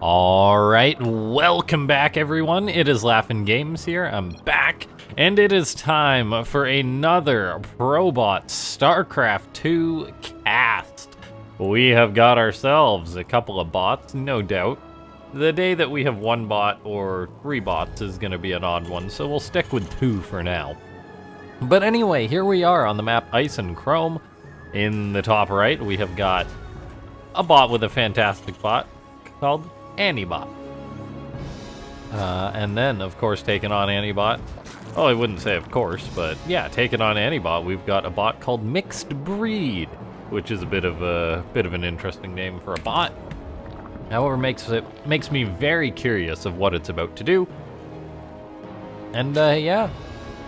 Alright, welcome back everyone. It is LaughNgamez here. I'm back, and it is time for another Probot Starcraft 2 cast. We have got ourselves a couple of bots, no doubt. The day that we have one bot or three bots is going to be an odd one, so we'll stick with two for now. But anyway, here we are on the map Ice and Chrome. In the top right, we have got a bot with a fantastic bot called ANIbot. And then, of course, taking on ANIbot. Well, I wouldn't say of course, but yeah, taking on ANIbot, we've got a bot called MixedBreed, which is a bit of an interesting name for a bot. However, makes me very curious of what it's about to do. And yeah,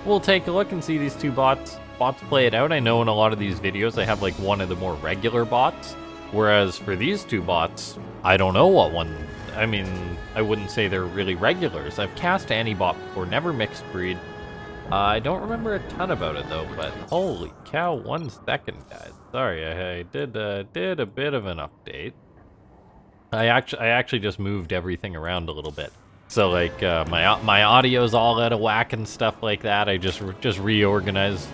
we'll take a look and see these two bots play it out. I know in a lot of these videos I have like one of the more regular bots, whereas for these two bots, I don't know what one. I mean, I wouldn't say they're really regulars. I've cast ANIbot before, never MixedBreed. I don't remember a ton about it though, but holy cow, 1 second, guys. Sorry, I did a bit of an update. I actually just moved everything around a little bit. So like my audio's all out of whack and stuff like that. I just reorganized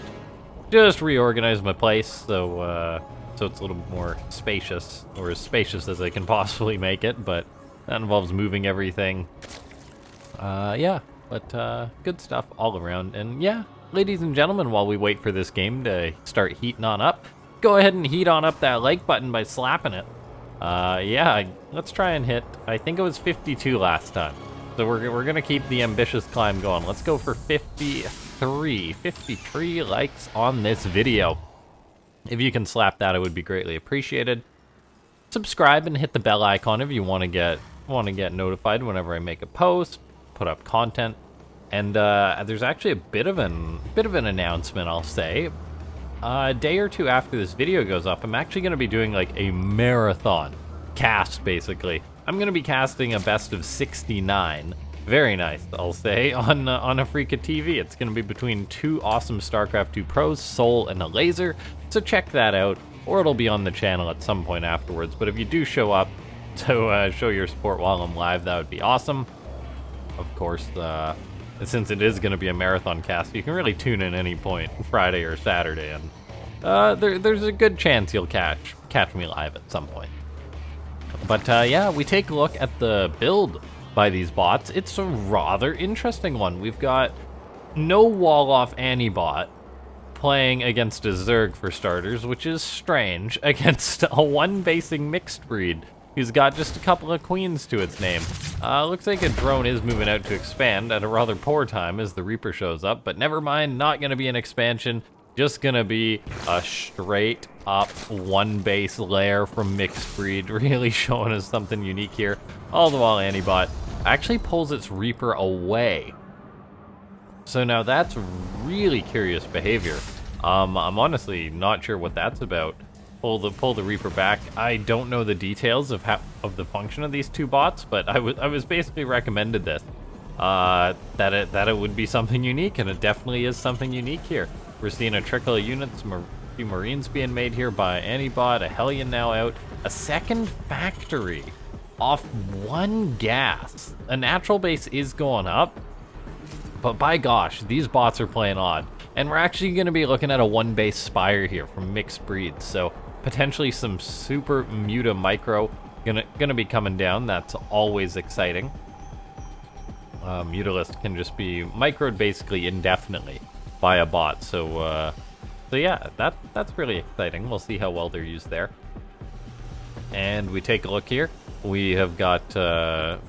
my place so so it's a little more spacious, or as spacious as I can possibly make it, but that involves moving everything. Yeah, but good stuff all around. And yeah, ladies and gentlemen, while we wait for this game to start heating on up, go ahead and heat on up that like button by slapping it. Yeah, let's try and hit, I think it was 52 last time. So we're gonna keep the ambitious climb going. Let's go for 53 likes on this video. If you can slap that, it would be greatly appreciated. Subscribe and hit the bell icon if you want to get notified whenever I make a post, put up content. And there's actually a bit of an announcement, I'll say. A day or two after this video goes up, I'm actually going to be doing like a marathon cast, basically. I'm going to be casting a best of 69. Very nice, I'll say, on Afrika TV. It's going to be between two awesome StarCraft 2 pros, Soul and a Laser. So check that out, or it'll be on the channel at some point afterwards. But if you do show up to show your support while I'm live, that would be awesome. Of course, since it is going to be a marathon cast, you can really tune in any point, Friday or Saturday, and there's a good chance you'll catch me live at some point. But yeah, we take a look at the build by these bots. It's a rather interesting one. We've got no wall-off ANIbot playing against a Zerg for starters, which is strange, against a one-basing MixedBreed who's got just a couple of queens to its name. Looks like a drone is moving out to expand at a rather poor time as the Reaper shows up, but never mind, not going to be an expansion, just going to be a straight up one base lair from MixedBreed, really showing us something unique here. All the while ANIbot actually pulls its Reaper away. So now that's really curious behavior. I'm honestly not sure what that's about. Pull the Reaper back. I don't know the details of the function of these two bots, but I was basically recommended this. That it would be something unique, and it definitely is something unique here. We're seeing a trickle of units, a few Marines being made here by ANIbot, a Hellion now out, a second factory off one gas. A natural base is going up, but by gosh, these bots are playing odd. And we're actually going to be looking at a one base Spire here from MixedBreed, so potentially some super MUTA micro gonna be coming down. That's always exciting. Mutalist can just be microed basically indefinitely by a bot, so yeah, that's really exciting. We'll see how well they're used there. And we take a look here. We have got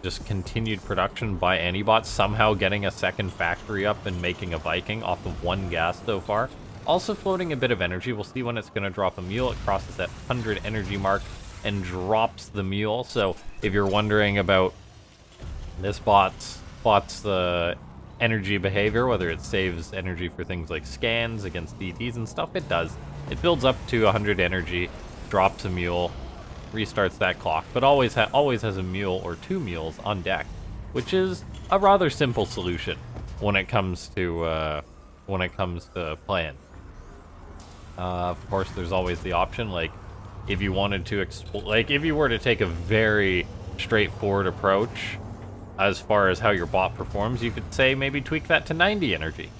just continued production by ANIbot, somehow getting a second factory up and making a Viking off of one gas so far. Also floating a bit of energy. We'll see when it's going to drop a mule. It crosses that 100 energy mark and drops the mule. So if you're wondering about this bot's energy behavior, whether it saves energy for things like scans against DTs and stuff, it does. It builds up to 100 energy, drops a mule, restarts that clock, but always has a mule or two mules on deck, which is a rather simple solution when it comes to playing. Of course, there's always the option, like if you wanted to if you were to take a very straightforward approach as far as how your bot performs, you could say maybe tweak that to 90 energy.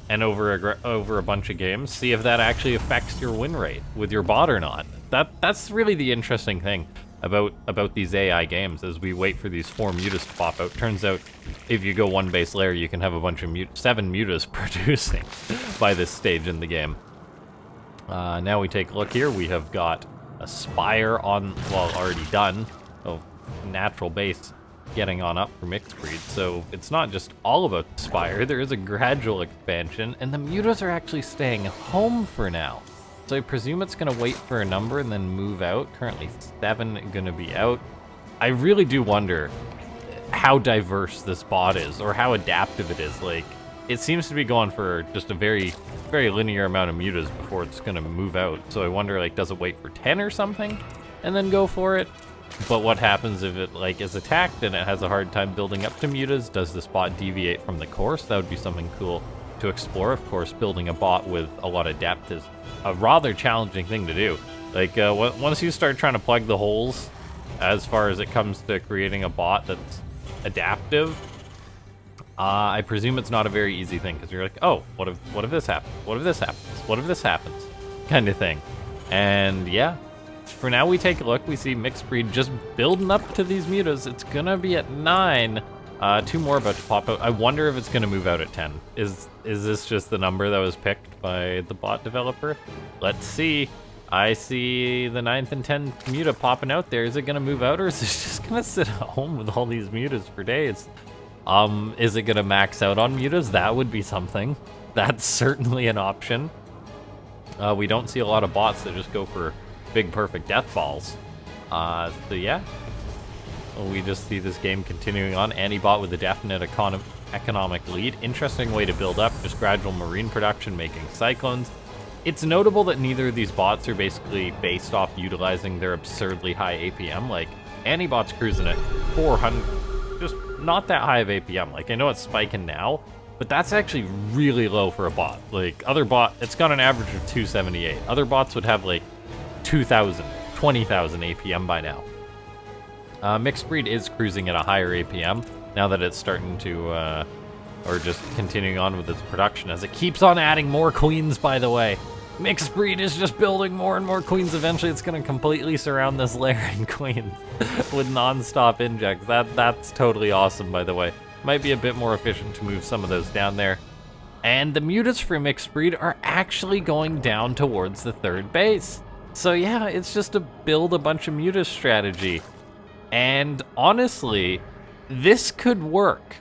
And over a bunch of games, see if that actually affects your win rate with your bot or not. That's really the interesting thing about these AI games as we wait for these 4 mutas to pop out. Turns out, if you go 1 base layer, you can have a bunch of 7 mutas producing by this stage in the game. Now we take a look here. We have got a Spire on, well, already done. Oh, natural base getting on up for MixedBreed, so it's not just all about the Spire. There is a gradual expansion, and the mutas are actually staying home for now. So I presume it's going to wait for a number and then move out. Currently 7 going to be out. I really do wonder how diverse this bot is, or how adaptive it is. Like, it seems to be going for just a very, very linear amount of mutas before it's going to move out. So I wonder, like, does it wait for 10 or something and then go for it? But what happens if it, like, is attacked and it has a hard time building up to mutas? Does this bot deviate from the course? That would be something cool to explore. Of course, building a bot with a lot of depth is a rather challenging thing to do. Like, once you start trying to plug the holes as far as it comes to creating a bot that's adaptive, I presume it's not a very easy thing, because you're like, oh, what if this happens? What if this happens? What if this happens? Kind of thing. And yeah, for now we take a look. We see MixedBreed just building up to these mutas. It's gonna be at 9. 2 more about to pop out. I wonder if it's gonna move out at 10. Is this just the number that was picked by the bot developer? Let's see. I see the 9th and 10th muta popping out there. Is it gonna move out, or is it just gonna sit at home with all these mutas for days? Is it gonna max out on mutas? That would be something. That's certainly an option. We don't see a lot of bots that just go for big perfect death balls. So yeah. We just see this game continuing on. ANIbot with a definite economic lead. Interesting way to build up, just gradual marine production, making cyclones. It's notable that neither of these bots are basically based off utilizing their absurdly high APM. Like, ANIbot's cruising at 400, just not that high of APM. Like, I know it's spiking now, but that's actually really low for a bot. Like, other bot, it's got an average of 278. Other bots would have like 2,000, 20,000 APM by now. MixedBreed is cruising at a higher APM now that it's starting to, or just continuing on with its production as it keeps on adding more queens, by the way. MixedBreed is just building more and more queens. Eventually it's going to completely surround this layer in queens with non-stop injects. That's totally awesome, by the way. Might be a bit more efficient to move some of those down there. And the mutas for MixedBreed are actually going down towards the 3rd base. So yeah, it's just a build a bunch of mutas strategy. And honestly, this could work.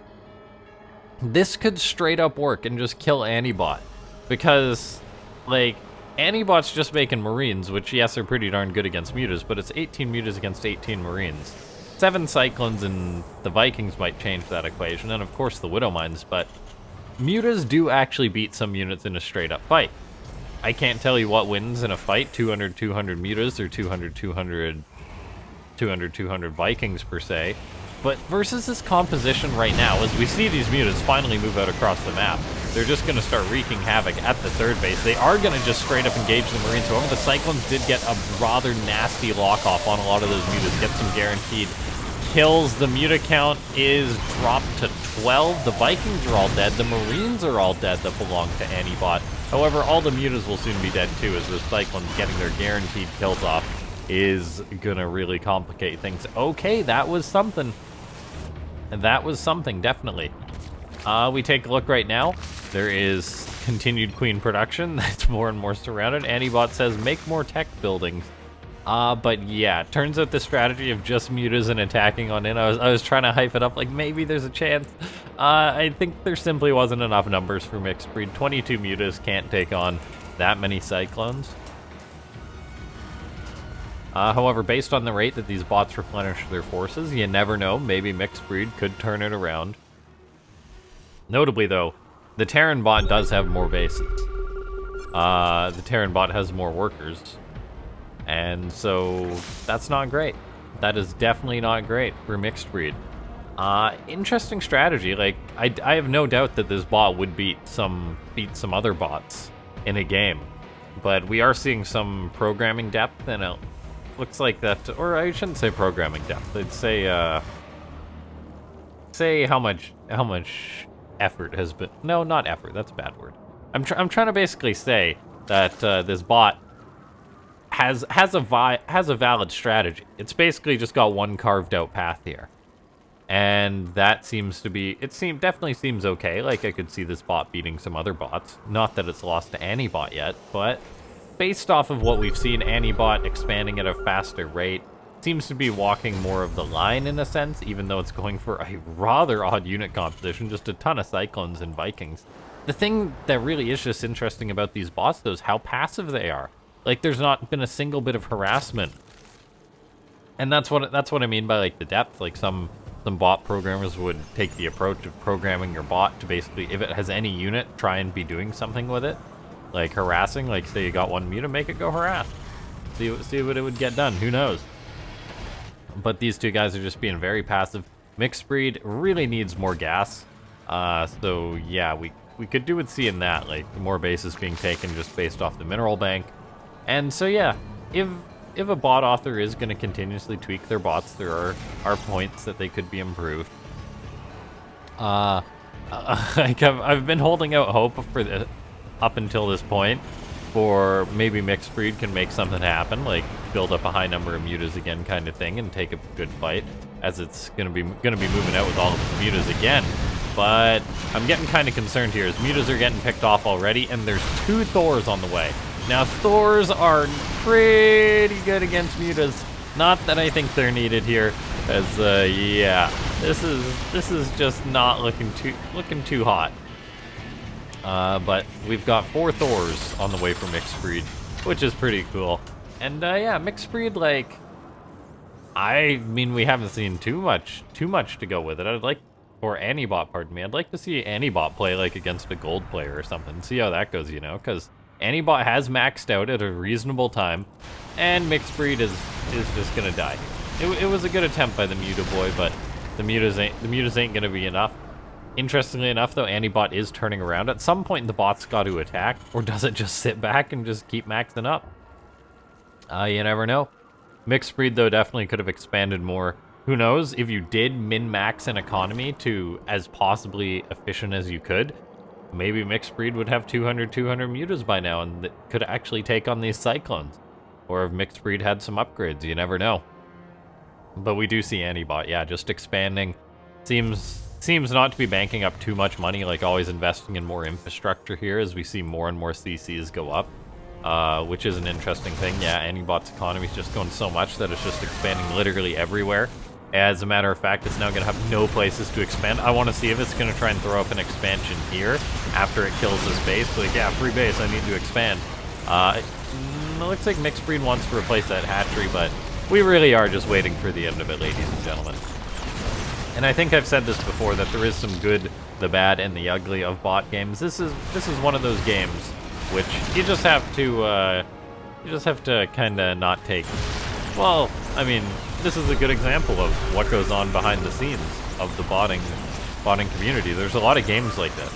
This could straight up work and just kill ANIbot. Because, like, ANIbot's just making Marines, which, yes, are pretty darn good against mutas, but it's 18 mutas against 18 Marines. 7 Cyclones and the Vikings might change that equation, and of course the Widow Mines, but mutas do actually beat some units in a straight up fight. I can't tell you what wins in a fight, 200 mutas or 200 Vikings per se, but versus this composition right now, as we see these mutas finally move out across the map, they're just going to start wreaking havoc at the 3rd base. They are going to just straight up engage the Marines. However, the Cyclones did get a rather nasty lock off on a lot of those mutas, get some guaranteed kills. The muta count is dropped to 12. The Vikings are all dead. The Marines are all dead that belong to ANIbot. However, all the mutas will soon be dead too, as the Cyclones getting their guaranteed kills off is gonna really complicate things. Okay, that was something. And that was something, definitely. We take a look right now. There is continued queen production that's more and more surrounded. ANIbot says, make more tech buildings. But yeah, turns out the strategy of just mutas and attacking on in, I was trying to hype it up like maybe there's a chance. I think there simply wasn't enough numbers for MixedBreed. 22 mutas can't take on that many Cyclones. However, based on the rate that these bots replenish their forces, you never know, maybe MixedBreed could turn it around. Notably though, the Terran bot does have more bases. The Terran bot has more workers. And so, that's not great. That is definitely not great for MixedBreed. Interesting strategy. Like, I have no doubt that this bot would beat some other bots in a game. But we are seeing some programming depth and looks like that, or I shouldn't say programming depth. I'd say how much effort has been. No, not effort. That's a bad word. I'm trying to basically say that this bot has a valid strategy. It's basically just got one carved out path here. And that seems to be, definitely seems okay. Like, I could see this bot beating some other bots. Not that it's lost to ANIbot yet, but based off of what we've seen, ANIbot expanding at a faster rate, seems to be walking more of the line in a sense, even though it's going for a rather odd unit composition, just a ton of Cyclones and Vikings. The thing that really is just interesting about these bots, though, is how passive they are. Like, there's not been a single bit of harassment. And that's what I mean by, like, the depth. Like, some bot programmers would take the approach of programming your bot to basically, if it has any unit, try and be doing something with it. Like harassing, like say you got one MUTA, make it go harass. See what it would get done, who knows. But these two guys are just being very passive. MixedBreed really needs more gas. So yeah, we could do with seeing that, like more bases being taken just based off the mineral bank. And so yeah, if a bot author is going to continuously tweak their bots, there are points that they could be improved. I've been holding out hope for the, up until this point, for maybe MixedBreed can make something happen, like build up a high number of mutas again kind of thing and take a good fight, as it's gonna be moving out with all of the mutas again. But I'm getting kind of concerned here, as mutas are getting picked off already, and there's 2 Thors on the way. Now, Thors are pretty good against mutas. Not that I think they're needed here, as yeah, this is just not looking too hot. But we've got 4 Thors on the way for MixedBreed, which is pretty cool. And yeah, MixedBreed, like, I mean, we haven't seen too much to go with it. Or ANIbot, pardon me. I'd like to see ANIbot play like against a gold player or something. See how that goes, you know, because ANIbot has maxed out at a reasonable time, and MixedBreed is just gonna die. It was a good attempt by the Muta boy, but the mutas ain't gonna be enough. Interestingly enough, though, ANIbot is turning around. At some point, the bot's got to attack, or does it just sit back and just keep maxing up? You never know. MixedBreed, though, definitely could have expanded more. Who knows, if you did min-max an economy to as possibly efficient as you could, maybe MixedBreed would have 200 mutas by now and could actually take on these Cyclones. Or if MixedBreed had some upgrades, you never know. But we do see ANIbot, yeah, just expanding. Seems not to be banking up too much money, like always investing in more infrastructure here as we see more and more CCs go up, which is an interesting thing. Yeah, ANIbot's economy is just going so much that it's just expanding literally everywhere. As a matter of fact, it's now going to have no places to expand. I want to see if it's going to try and throw up an expansion here after it kills this base. Like, yeah, free base, I need to expand. It looks like MixedBreed wants to replace that hatchery, but we really are just waiting for the end of it, ladies and gentlemen. And I think I've said this before, that there is some good, the bad, and the ugly of bot games. This is one of those games which you just have to kind of not take. Well, I mean, this is a good example of what goes on behind the scenes of the botting community. There's a lot of games like this,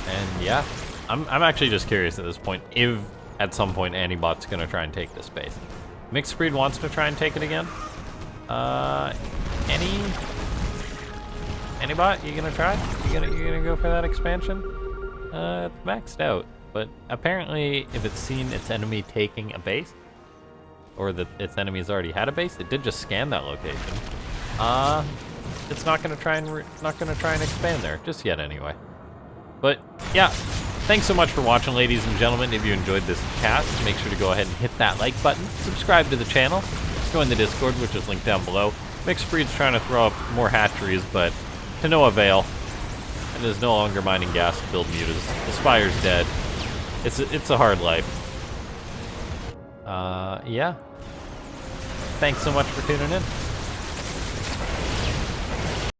and yeah, I'm actually just curious at this point if at some point ANIbot's gonna try and take this space. MixedBreed wants to try and take it again. ANIbot, you gonna try? You gonna go for that expansion? It's maxed out, but apparently if it's seen its enemy taking a base, or that its enemy's already had a base, it did just scan that location. It's not gonna try and expand there just yet, anyway. But yeah, thanks so much for watching, ladies and gentlemen. If you enjoyed this cast, make sure to go ahead and hit that like button, subscribe to the channel, join the Discord, which is linked down below. MixedBreed's trying to throw up more hatcheries, but to no avail. And is no longer mining gas to build mutas. The Spire's dead. It's a hard life. Yeah. Thanks so much for tuning in.